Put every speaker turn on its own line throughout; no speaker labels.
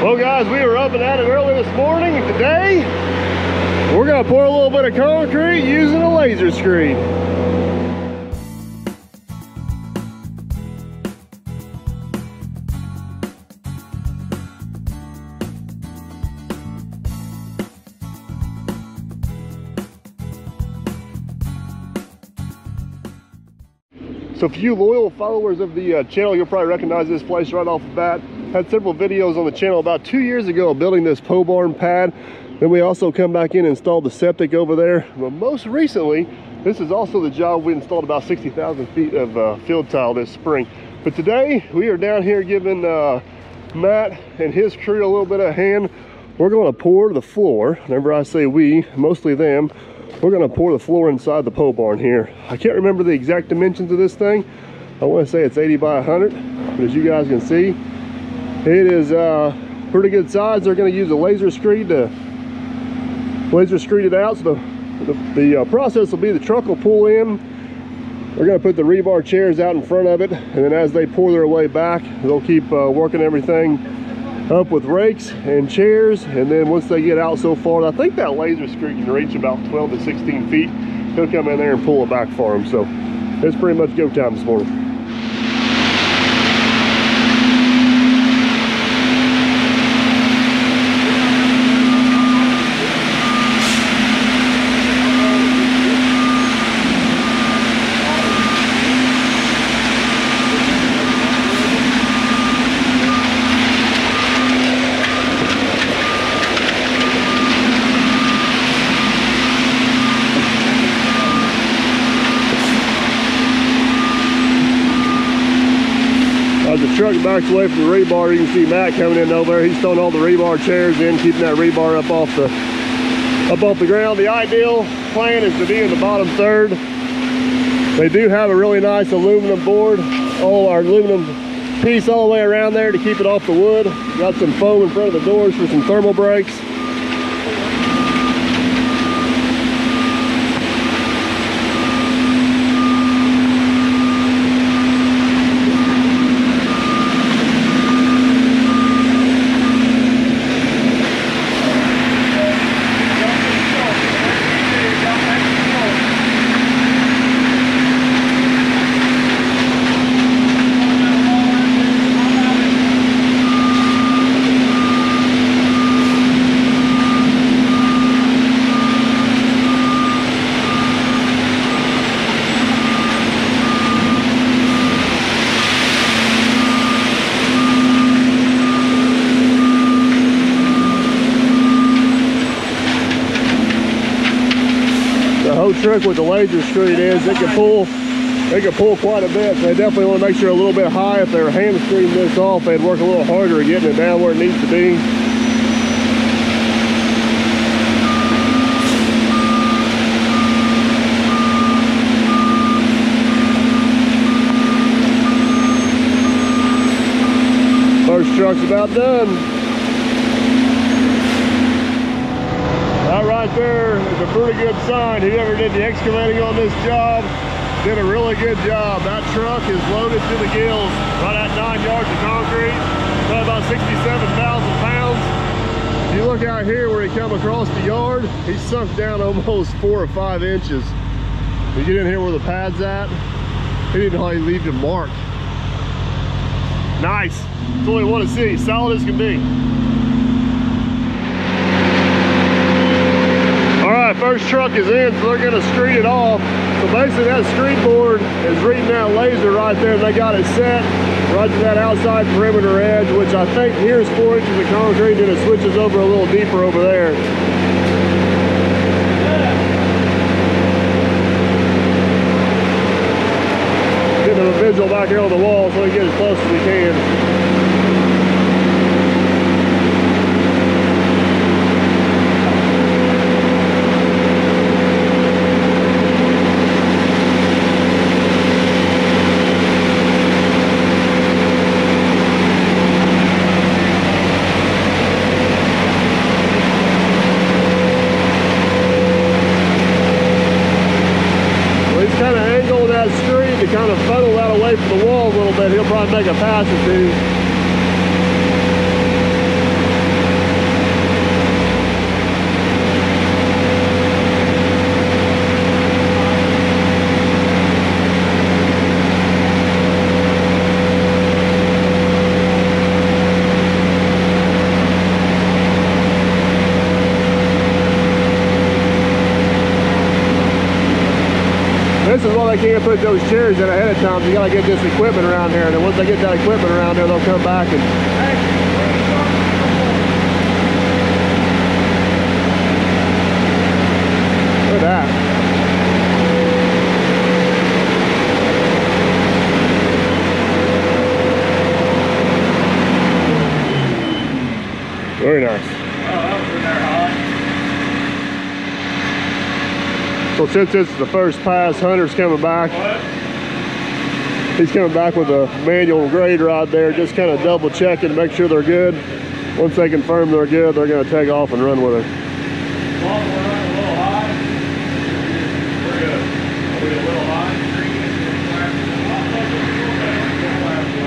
Well guys, we were up and at it early this morning. Today, we're gonna pour a little bit of concrete using a laser screed. So for you loyal followers of the channel, you'll probably recognize this place right off the bat. Had several videos on the channel about 2 years ago building this pole barn pad. Then we also come back in and installed the septic over there. But most recently, this is also the job we installed about 60,000 feet of field tile this spring. But today, we are down here giving Matt and his crew a little bit of a hand. We're gonna pour the floor. Whenever I say we, mostly them, we're gonna pour the floor inside the pole barn here. I can't remember the exact dimensions of this thing. I wanna say it's 80 by 100, but as you guys can see, it is pretty good size. They're gonna use a laser screed to laser screed it out. So the process will be the truck will pull in. We're gonna put the rebar chairs out in front of it, and then as they pour their way back, they'll keep working everything up with rakes and chairs, and then once they get out so far, I think that laser screed can reach about 12 to 16 feet. He'll come in there and pull it back for him. So it's pretty much go time this morning. As the truck backs away from the rebar, you can see Matt coming in over there. He's throwing all the rebar chairs in, keeping that rebar up off the ground. The ideal plan is to be in the bottom third. They do have a really nice aluminum board, all our aluminum piece all the way around there to keep it off the wood. Got some foam in front of the doors for some thermal brakes. Trick with the laser screed is it can pull quite a bit. So they definitely want to make sure a little bit high. If they're hand screeding this off, they'd work a little harder at getting it down where it needs to be. First truck's about done. That right there is a pretty good sign. Whoever did the excavating on this job did a really good job. That truck is loaded to the gills, right at 9 yards of concrete, about 67,000 pounds. If you look out here where he come across the yard, he's sunk down almost 4 or 5 inches. You get in here where the pad's at, he didn't hardly leave a mark. Nice. That's what we want to see, solid as can be. Alright, first truck is in, so they're going to screed it off. So basically that screed board is reading that laser right there. They got it set right to that outside perimeter edge, which I think here's 4 inches of concrete, and it switches over a little deeper over there. Getting a visual back here on the wall so we get as close as we can. Kind of funnel that away from the wall a little bit. He'll probably make a pass or two. this is why they can't put those chairs in ahead of time. You gotta get this equipment around here, and then once they get that equipment around there, they'll come back and. Look at that. Very nice. So since this is the first pass, Hunter's coming back. He's coming back with a manual grade rod there, just kind of double checking to make sure they're good. Once they confirm they're good, they're going to take off and run with it.
Well, we're running a little high. We're good. Are we a little high?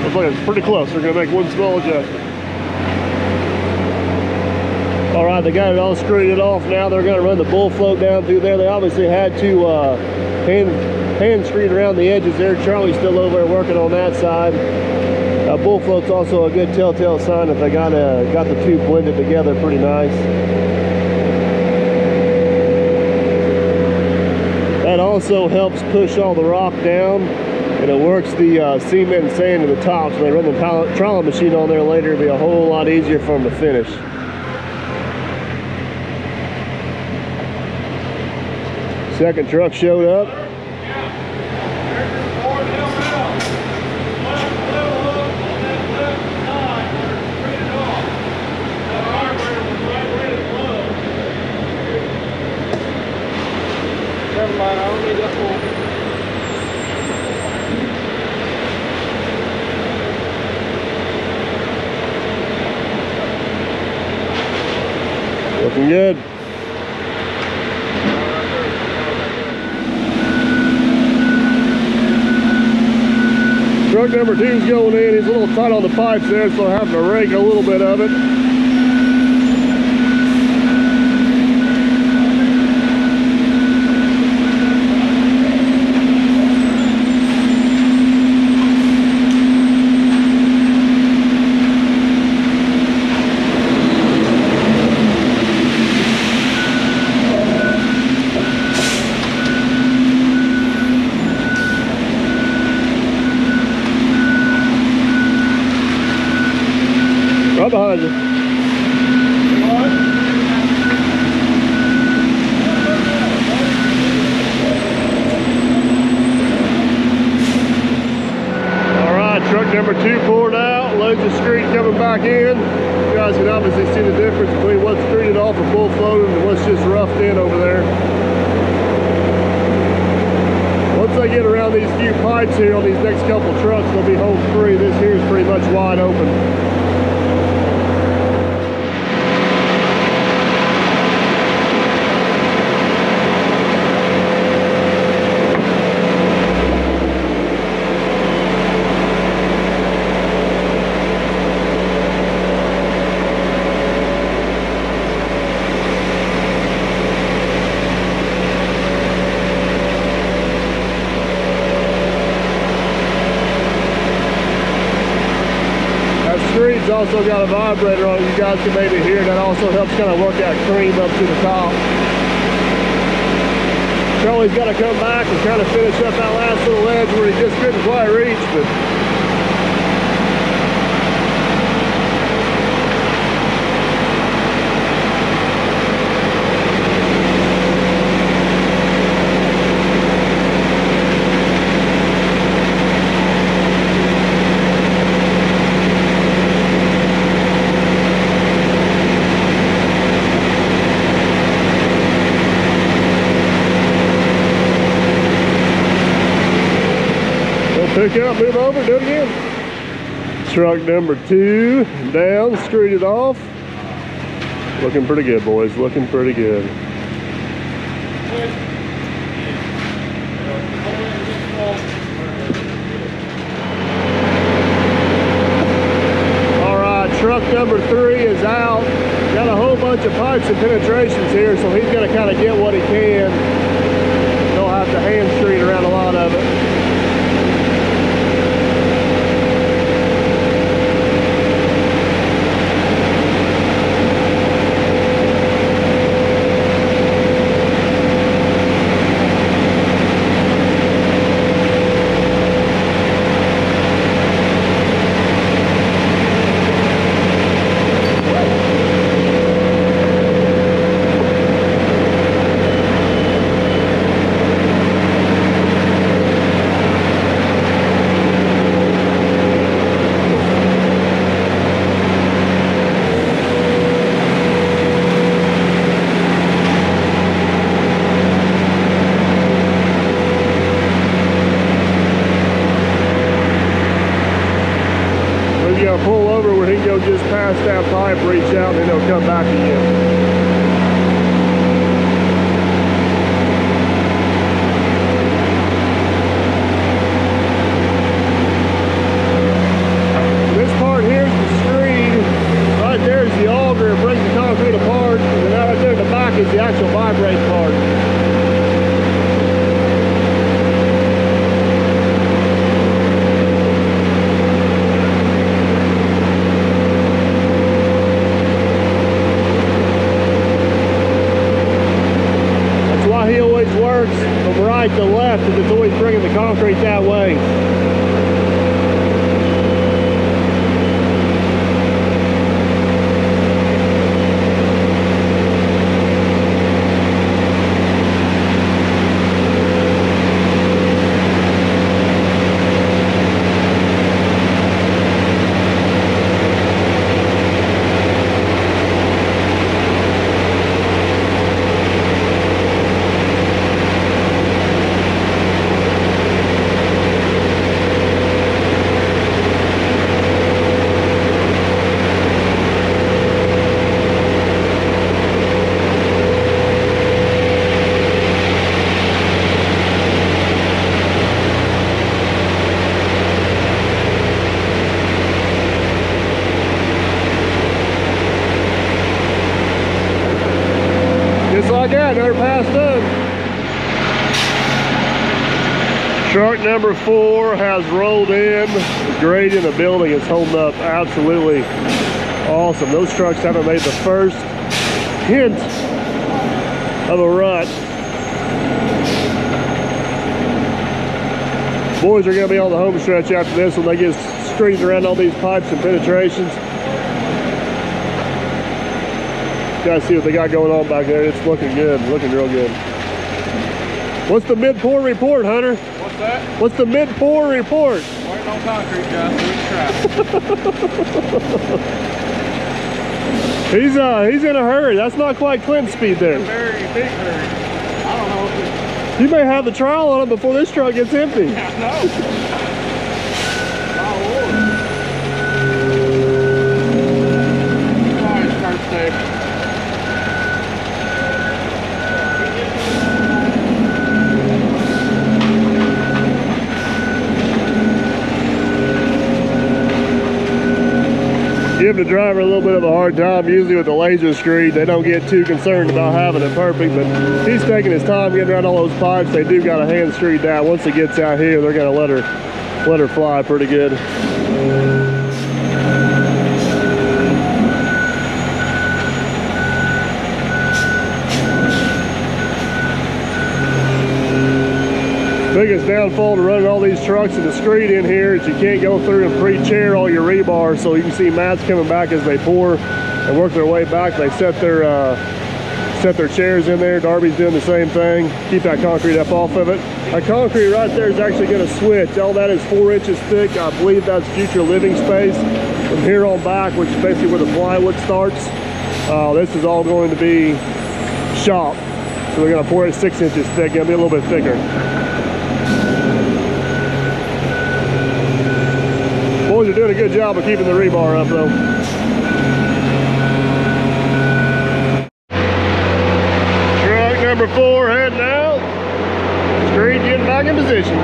Looks like it's pretty close. They're going to make one small adjustment. All right, they got it all screwed off now. They're going to run the bull float down through there. They obviously had to hand screed around the edges there. Charlie's still over there working on that side. Bull float's also a good telltale sign that they got the two blended together pretty nice. That also helps push all the rock down, and it works the cement and sand to the top. So they run the trolley machine on there later. It'll be a whole lot easier for them to finish. Second truck showed up.
Never mind, I don't need that full.
Looking good. Truck number 2's going in. He's a little tight on the pipes there, so I'm having to rake a little bit of it. Right behind you. All right, truck number 2 poured out. Loads of screed coming back in. You guys can obviously see the difference between what's screeded off or full floated and what's just roughed in over there. Once they get around these few pipes here on these next couple trucks, they'll be home free. This here is pretty much wide open. Screed's also got a vibrator on it. You guys can maybe hear that. Also helps kind of work that cream up to the top. Charlie's got to come back and kind of finish up that last little edge where he just couldn't quite reach, but pick up, move over, do it again. Truck number 2 down, screwed it off. Looking pretty good, boys, looking pretty good. All right, truck number 3 is out. Got a whole bunch of pipes and penetrations here, so he's gonna kind of get what he can. He'll have to hand screed around a lot of it. over where he can go just past that pipe, reach out, and then he'll come back again. Is the actual vibrate part. That's why he always works from right to left, because it's always bringing the concrete that way. Like that, another pass done. Truck number 4 has rolled in. The grade in the building is holding up absolutely awesome. Those trucks haven't made the first hint of a rut. Boys are going to be on the home stretch after this when they get screeding around all these pipes and penetrations. Guys, see what they got going on back there. It's looking good, looking real good. What's the mid-pour report, Hunter?
What's that?
What's the mid-pour report?
Waiting on concrete, guys.
He's in a hurry. That's not quite Clint's speed there.
Very big hurry. I don't know if
You may have the trowel on him before this truck gets empty.
I know. My Lord. All right, start safe. Give the driver a little bit of a hard time. Usually with the laser screed, they don't get too concerned about having it perfect, but he's taking his time getting around all those pipes. They do got a hand screed down. Once it gets out here, they're gonna let her fly pretty good. Biggest downfall to running all these trucks and the screed in here is you can't go through and pre-chair all your rebar. So you can see Matt's coming back as they pour and work their way back. They set their chairs in there. Darby's doing the same thing. Keep that concrete up off of it. That concrete right there is actually going to switch. All that is 4 inches thick. I believe that's future living space. From here on back, which is basically where the plywood starts, this is all going to be shop. So they're going to pour it 6 inches thick. Going to be a little bit thicker. Boys are doing a good job of keeping the rebar up though. Truck number 4 heading out. Screed getting back in position.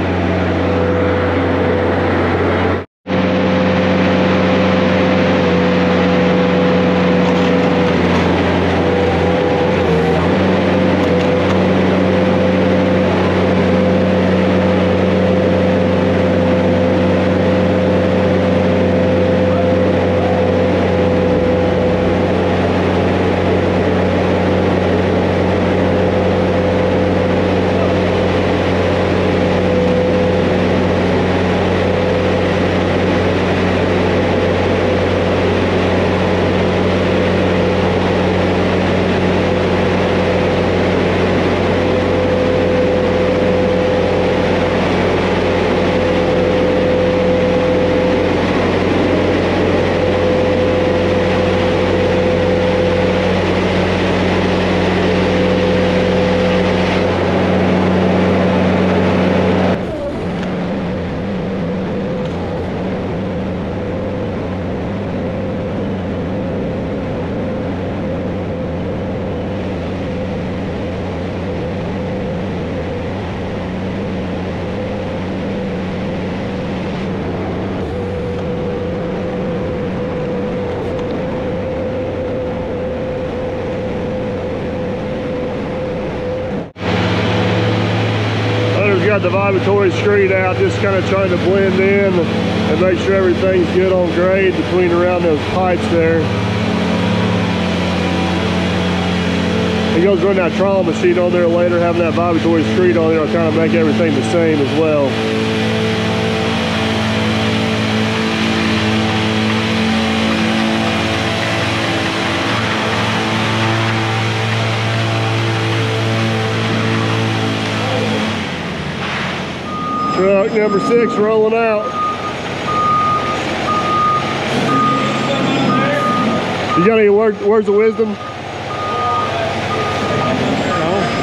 got the vibratory screed out, just kind of trying to blend in and make sure everything's good on grade between around those pipes there. He goes run that trial machine on there later, having that vibratory screed on there will kind of make everything the same as well. Truck number 6 rolling out. You got any words of wisdom?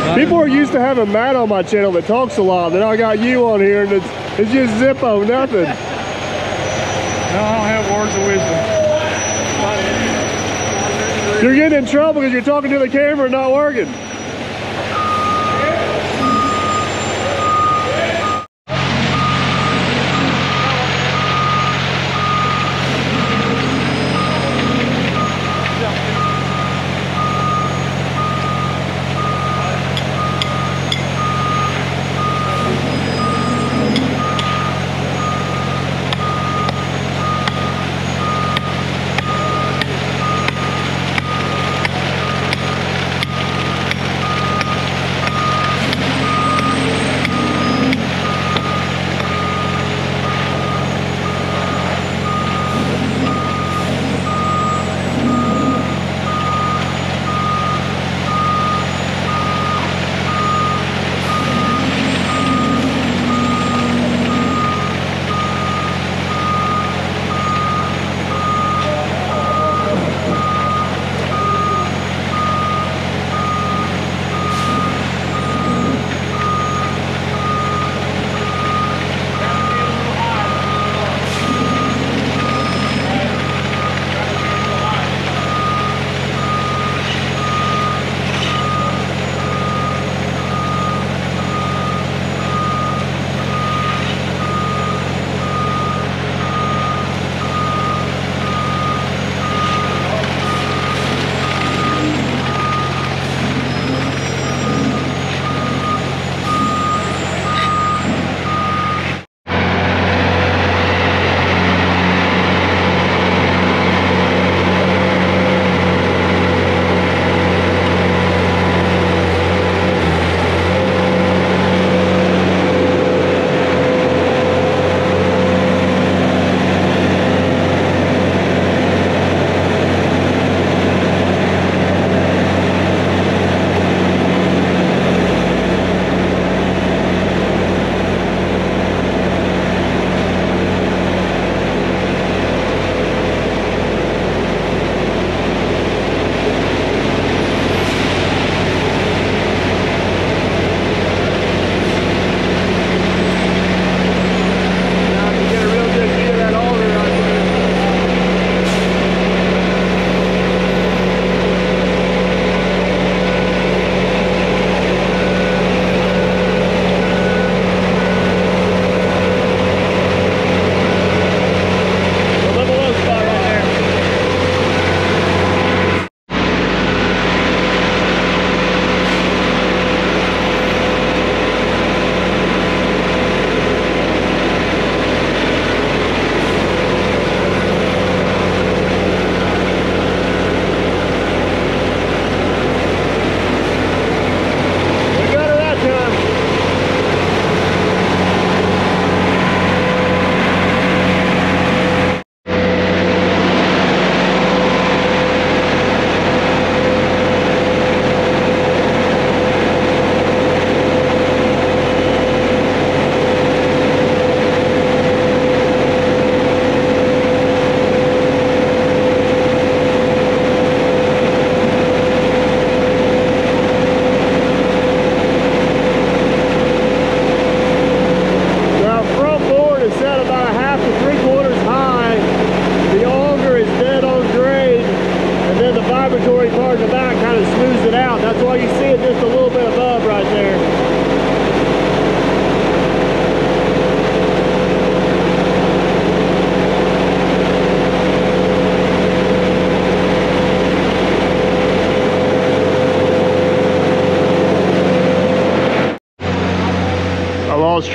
No. People are used to having Matt on my channel that talks a lot. Then I got you on here and it's just Zippo, nothing.
No, I don't have words of wisdom.
You're getting in trouble because you're talking to the camera and not working.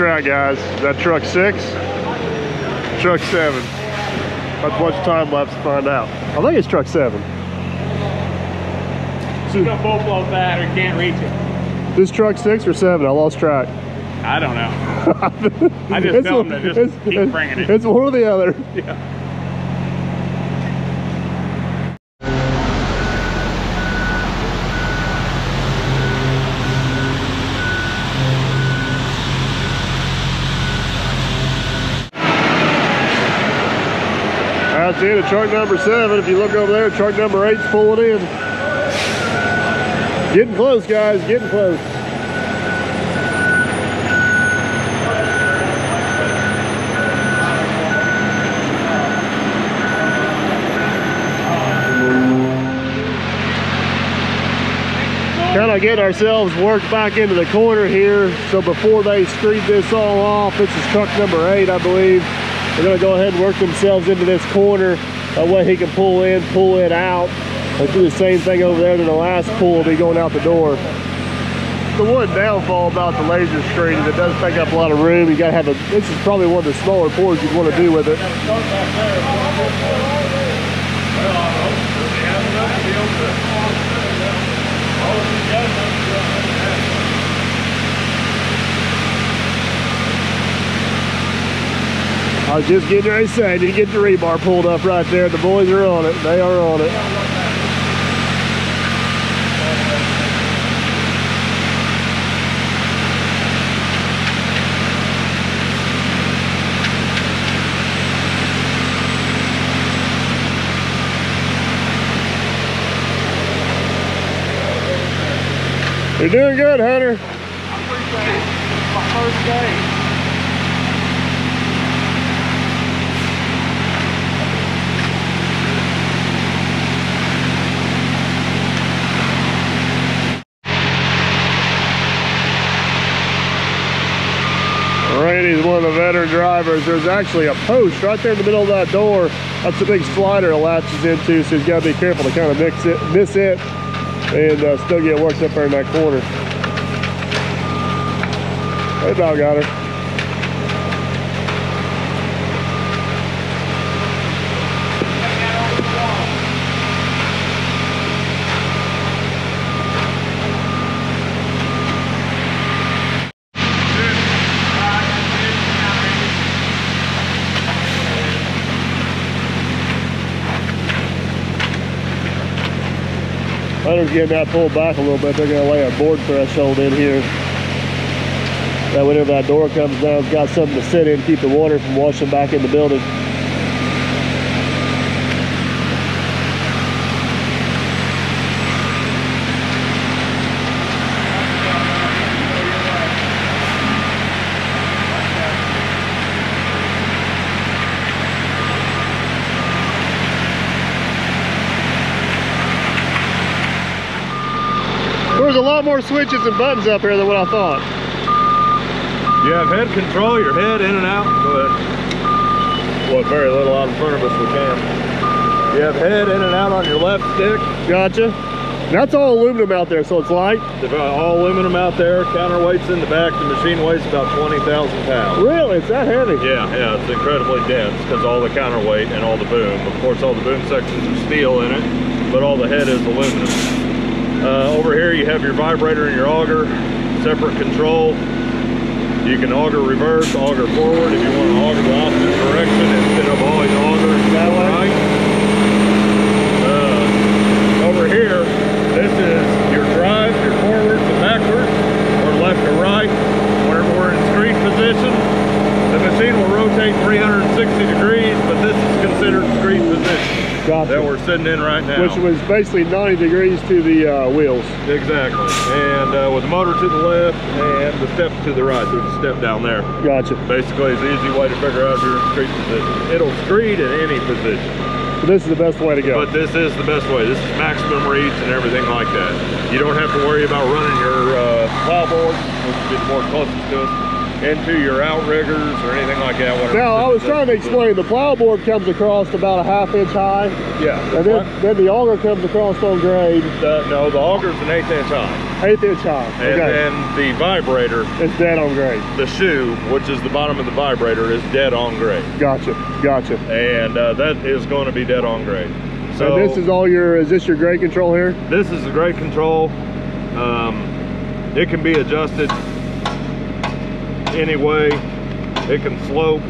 track, guys? Is that truck 6? Truck 7. Not much time left to find out. I think it's truck 7.
You got both low bad or can't reach it.
This truck 6 or 7? I lost track.
I don't know. I just tell them to just keep bringing it.
It's one or the other.
Yeah.
That's it, truck number 7. If you look over there, truck number 8's pulling in. Getting close, guys, getting close. Kind of getting ourselves worked back into the corner here. So before they screed this all off, this is truck number 8, I believe. They're going to go ahead and work themselves into this corner. That way he can pull in, pull it out, and do the same thing over there. Then the last pull will be going out the door. The one downfall about the laser screed is it does take up a lot of room. You got to have this is probably one of the smaller pours you'd want to do with it. I was just getting ready to say, you get the rebar pulled up right there. The boys are on it. They are on it. You're doing good, Hunter.
I appreciate it. It's my first day.
Randy's one of the veteran drivers. There's actually a post right there in the middle of that door. That's the big slider it latches into, so he's got to be careful to kind of miss it, and still get worked up there in that corner. Hey, dog got her. Hunter's getting that pulled back a little bit. They're going to lay a board threshold in here. That whenever that door comes down, it's got something to sit in, keep the water from washing back in the building. There's a lot more switches and buttons up here than what I thought.
You have head control, your head in and out. Go ahead. Well, very little out in front of us we can. You have head in and out on your left stick.
Gotcha. That's all aluminum out there, so it's light.
All aluminum out there. Counterweight's in the back. The machine weighs about 20,000 pounds.
Really? It's that heavy?
Yeah, it's incredibly dense because all the counterweight and all the boom. Of course, all the boom sections are steel in it, but all the head is aluminum. Over here you have your vibrator and your auger, separate control. You can auger reverse, auger forward if you want to auger the opposite direction instead of always augering that way. Over here, this is your drive, your forwards and backwards, or left to right. Whenever we're in screed position, the machine will rotate 360 degrees, but this is considered screed position.
Gotcha.
That we're sitting in right now.
Which was basically 90 degrees to the wheels.
Exactly. And with the motor to the left and the step to the right. There's a step down there.
Gotcha.
Basically, it's an easy way to figure out your screed position. It'll screed in any position.
So this is the best way to go.
But this is the best way. This is maximum reach and everything like that. You don't have to worry about running your plow board, which would be the more closest to us. into your outriggers or anything like that.
Now, I was trying to explain, the plow board comes across about a 1/2 inch high.
Yeah.
And then the auger comes across on grade.
No, the auger's an 1/8 inch high.
1/8 inch high.
And then the vibrator,
it's dead on grade.
the shoe, which is the bottom of the vibrator, is dead on grade.
Gotcha, gotcha.
And that is going to be dead on grade. So
this is all your, is this your grade control here?
This is the grade control. It can be adjusted any way. It can slope.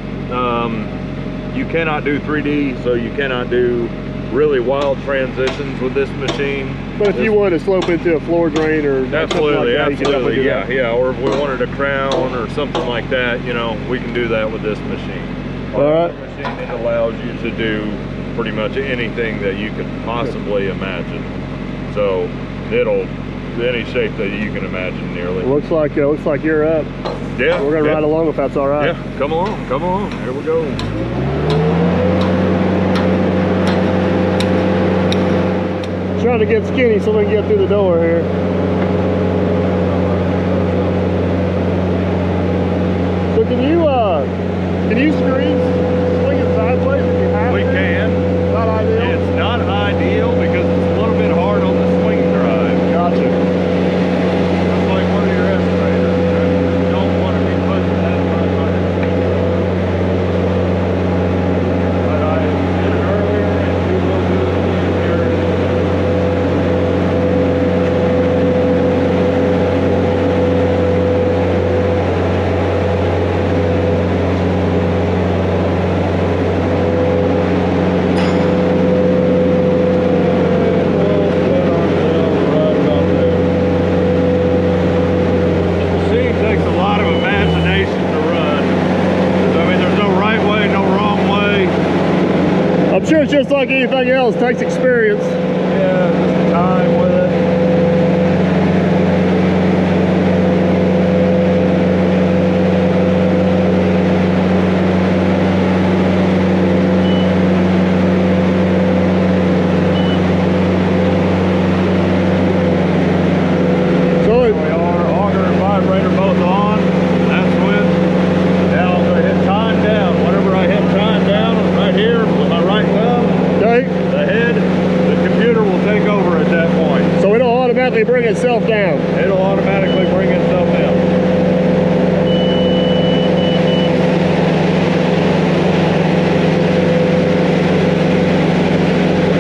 You cannot do 3D, so you cannot do really wild transitions with this machine.
But if you wanted to slope into a floor drain or
absolutely,
like that,
absolutely, yeah, or if we wanted a crown or something like that, you know, we can do that with this machine.
All right.
The machine, it allows you to do pretty much anything that you could possibly imagine. So it'll any shape that you can imagine nearly.
Looks like you're up.
Yeah,
we're gonna ride along if that's all right.
Yeah, come along, come along. Here we go.
Trying to get skinny so we can get through the door here. So can you screed swing it sideways if you have
We
to?
can.
Not ideal.
It's not ideal because it's a little bit hard on the swing drive.
Gotcha.
Just like one of your excavators. You don't want to be pushing that much on it. But I did it earlier and we will do it again here.
I'm sure it's just like anything else, it takes experience.
Yeah, just time with it.
So
We are auger and vibrator both on. That's with. Now I'm going to hit time down. Whenever I hit time down, right here with my right thumb,
okay.
the head, the computer will take over at that point.
So it'll automatically bring itself down.
It'll automatically bring itself down.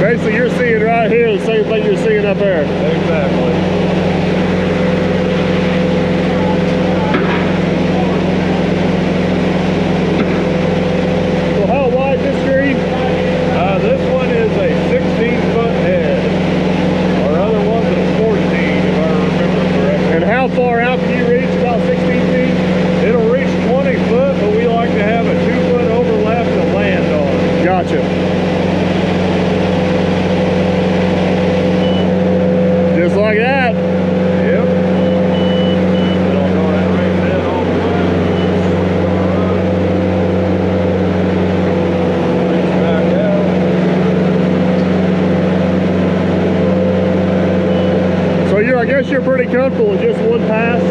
Basically, you're seeing right here the same thing you're seeing up there.
Exactly.
So how wide this screed?
This one is a 16-foot head. Our other one's a 14, if I remember correctly.
And how far out can you reach? About 16 feet?
It'll reach 20 foot, but we like to have a 2-foot overlap to land on.
Gotcha. Just like that.
Yep. It'll go that race head all the way. Reach back out.
So I guess you're pretty comfortable with just one pass?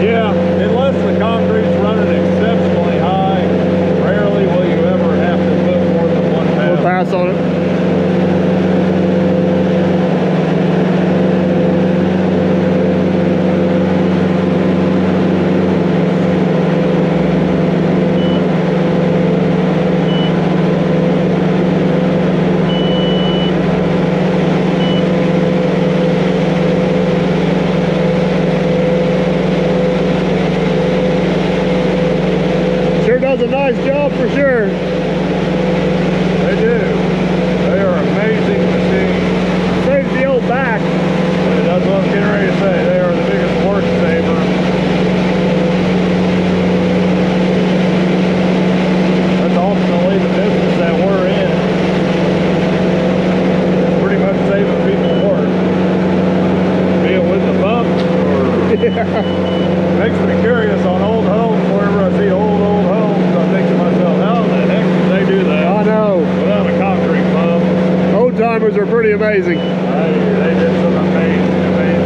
Yeah, unless the concrete's running exceptionally high, rarely will you ever have to put more than one pass.
One pass on it? Does a nice job for sure.
They do. They are amazing machines.
Saves the old back.
That's what I was getting ready to say. They are the biggest work saver. That's ultimately the business that we're in. It's pretty much saving people work. Be it with the bump or makes me curious on old homes. Whenever I see old homes, I think to myself, how the heck did they do that?
I know.
Without a concrete pump.
Old timers are pretty amazing.
They did some amazing things.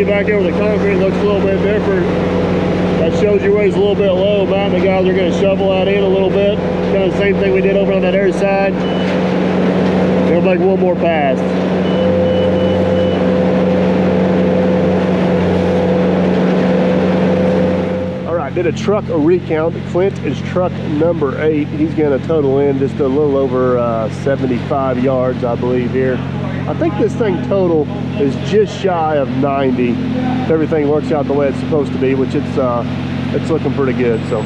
see back over the concrete looks a little bit different. That shows you where it's a little bit low. Matt and the guys are going to shovel that in a little bit. Kind of the same thing we did over on that other side. They'll make one more pass. Did a truck recount. Clint is truck number 8. He's going to total in just a little over 75 yards, I believe here. I think this thing total is just shy of 90. If everything works out the way it's supposed to be, which it's looking pretty good. So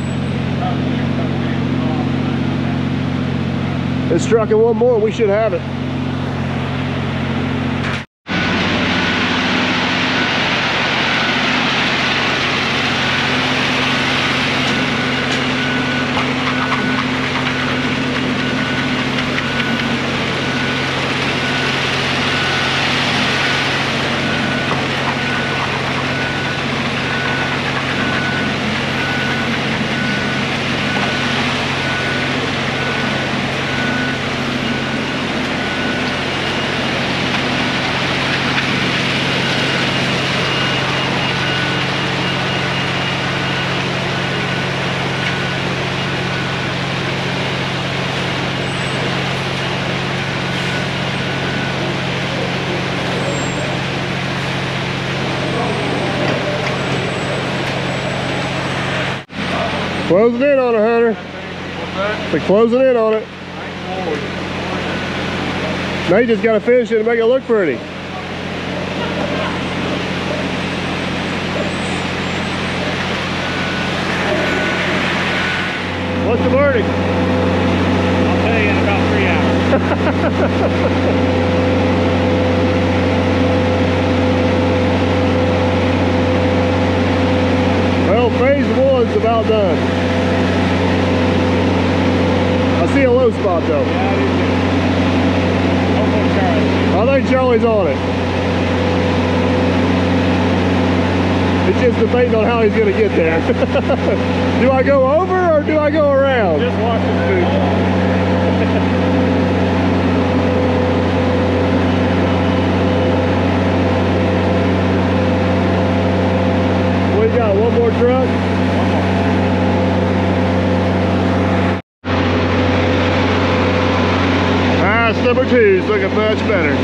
it's trucking one more, we should have it. Closing in on it, Hunter. They're closing in on it. Now you just got to finish it and make it look pretty. What's the verdict?
I'll tell you in about 3 hours.
Well, phase 1's about done. I see a low spot though.
Yeah, I do too. Hopefully Charlie.
I think Charlie's on it. It's just debating on how he's going to get there. Do I go over or do I go around?
Just watch his boots.
We got one more truck. Pass number 2 is looking much better.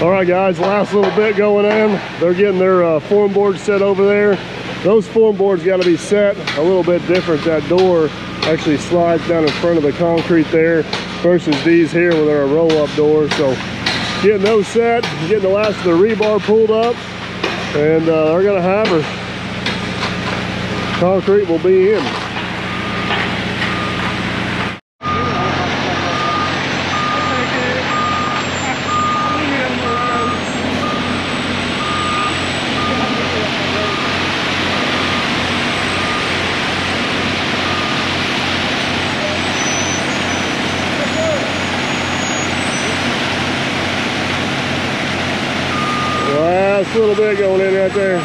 All right, guys, last little bit going in. They're getting their form board set over there. Those form boards got to be set a little bit different. That door actually slides down in front of the concrete there versus these here where they're a roll-up door. So getting those set, getting the last of the rebar pulled up, and they're going to have her. Concrete will be in. Last little bit going in right there.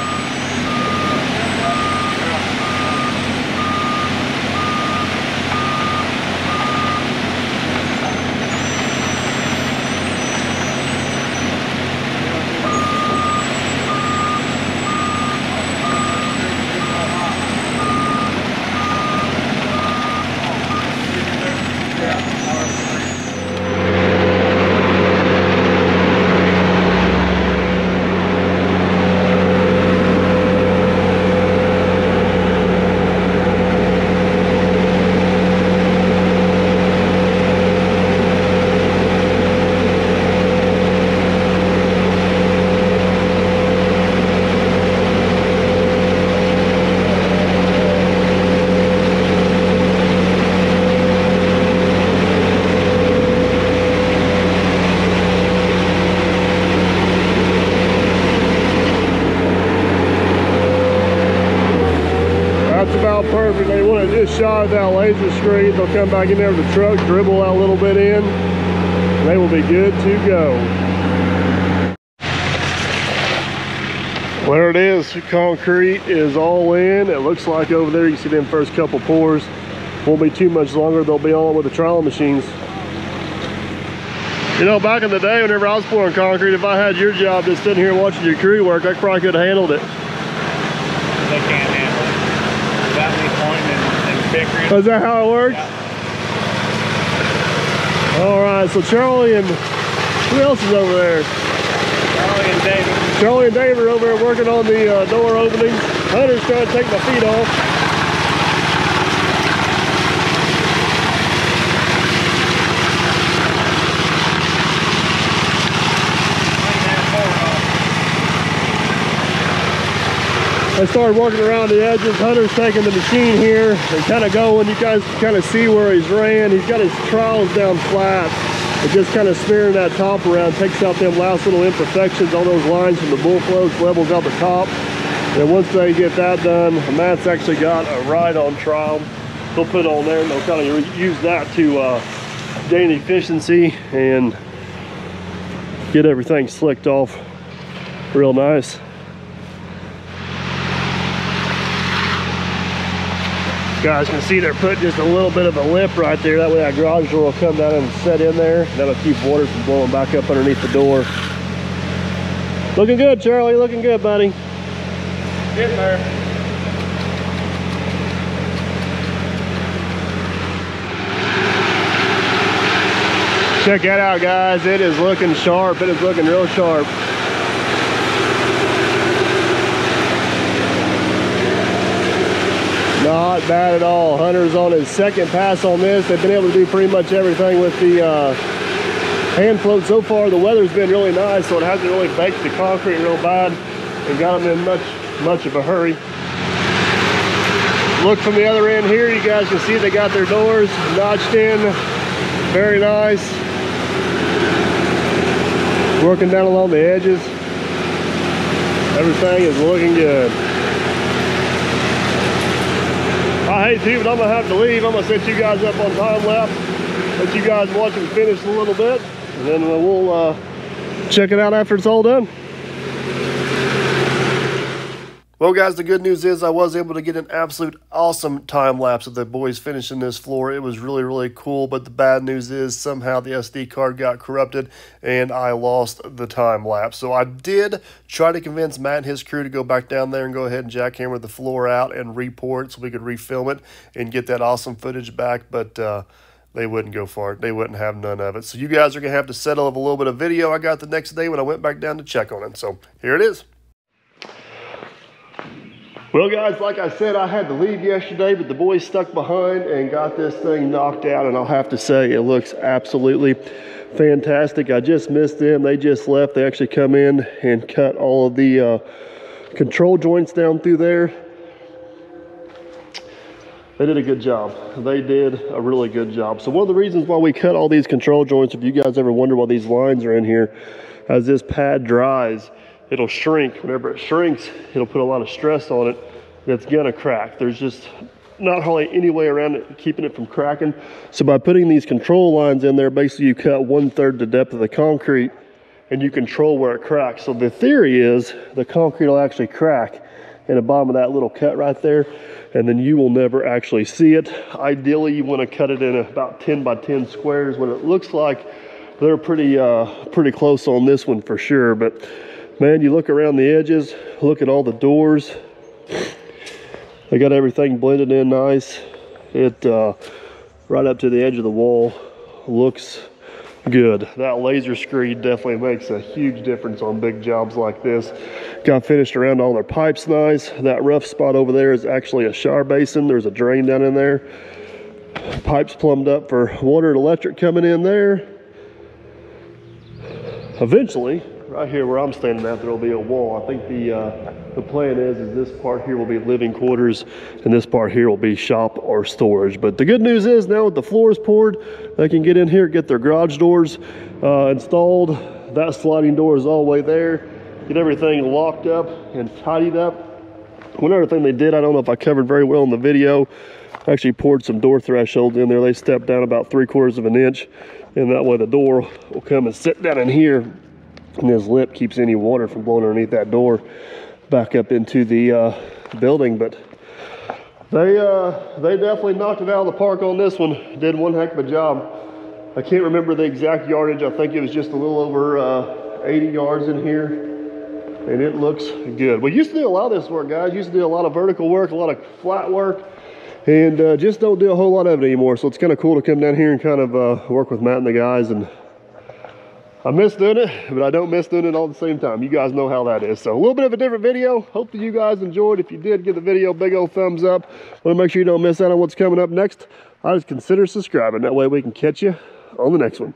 when I just shot at that laser screed, they'll come back in there with the truck, dribble out a little bit in, and they will be good to go. There it is, concrete is all in. It looks like over there, you can see them first couple pours. Won't be too much longer, they'll be on with the trowel machines. You know, back in the day, whenever I was pouring concrete, if I had your job just sitting here watching your crew work, I probably could have handled it.
They can't handle it. Without me pointing and bickering.
Is that how it works?
Yeah.
All right, so Charlie and who else is over there?
Charlie and David.
Charlie and David are over there working on the door openings. Hunter's trying to take my feet off. I started working around the edges. Hunter's taking the machine here and kind of going. You guys can kind of see where he's ran. He's got his trowels down flat. It's just kind of smearing that top around, takes out them last little imperfections on those lines from the bull floats, levels out the top. And once they get that done, Matt's actually got a ride-on trowel. He'll put on there and they'll kind of use that to gain efficiency and get everything slicked off real nice. You guys can see they're putting just a little bit of a lip right there. That way that garage door will come down and set in there. That'll keep water from blowing back up underneath the door. Looking good, Charlie. Looking good, buddy.
Getting there.
Check that out, guys. It is looking sharp. It is looking real sharp. Not bad at all. Hunter's on his second pass on this. They've been able to do pretty much everything with the hand float so far. The weather's been really nice, so it hasn't really baked the concrete real bad and got them in much of a hurry. Look from the other end here. You guys can see they got their doors notched in. Very nice. Working down along the edges. Everything is looking good. I hate to, but I'm gonna have to leave. I'm gonna set you guys up on time lapse, let you guys watch them finish a little bit, and then we'll check it out after it's all done. Well, guys, the good news is I was able to get an absolute awesome time lapse of the boys finishing this floor. It was really, really cool, but the bad news is somehow the SD card got corrupted and I lost the time lapse. So I did try to convince Matt and his crew to go back down there and go ahead and jackhammer the floor out and re-pour it so we could refilm it and get that awesome footage back, but they wouldn't go for it. They wouldn't have none of it. So you guys are going to have to settle up a little bit of video I got the next day when I went back down to check on it. So here it is. Well, guys, like I said, I had to leave yesterday, but the boys stuck behind and got this thing knocked out, and I'll have to say it looks absolutely fantastic. I just missed them. They just left. They actually come in and cut all of the control joints down through there. They did a good job. They did a really good job. So one of the reasons why we cut all these control joints, if you guys ever wonder why these lines are in here, as this pad dries, it'll shrink. Whenever it shrinks, it'll put a lot of stress on it. It's gonna crack. There's just not hardly any way around it, keeping it from cracking. So by putting these control lines in there, basically you cut 1/3 the depth of the concrete and you control where it cracks. So the theory is the concrete will actually crack in the bottom of that little cut right there, and then you will never actually see it. Ideally, you wanna cut it in about 10 by 10 squares. What it looks like, they're pretty close on this one for sure, but man, you look around the edges, look at all the doors. They got everything blended in nice. It right up to the edge of the wall looks good. That laser screed definitely makes a huge difference on big jobs like this. Got finished around all their pipes nice. That rough spot over there is actually a shower basin. There's a drain down in there. Pipes plumbed up for water and electric coming in there. Eventually, right here where I'm standing at, there will be a wall. I think the plan is this part here will be living quarters and this part here will be shop or storage. But the good news is now with the floors poured, they can get in here, get their garage doors installed. That sliding door is all the way there. Get everything locked up and tidied up.
One other thing they did, I don't know if I covered very well in the video, actually poured some door thresholds in there. They stepped down about 3/4 of an inch, and that way the door will come and sit down in here, and this lip keeps any water from blowing underneath that door back up into the building. But they definitely knocked it out of the park on this one. Did one heck of a job. I can't remember the exact yardage. I think it was just a little over 80 yards in here, and it looks good. We used to do a lot of this work, guys. Used to do a lot of vertical work, a lot of flat work, and just don't do a whole lot of it anymore. So it's kind of cool to come down here and kind of work with Matt and the guys. And I miss doing it, but I don't miss doing it all at the same time. You guys know how that is. So a little bit of a different video. Hope that you guys enjoyed. If you did, give the video a big old thumbs up. Want to make sure you don't miss out on what's coming up next. I just consider subscribing. That way we can catch you on the next one.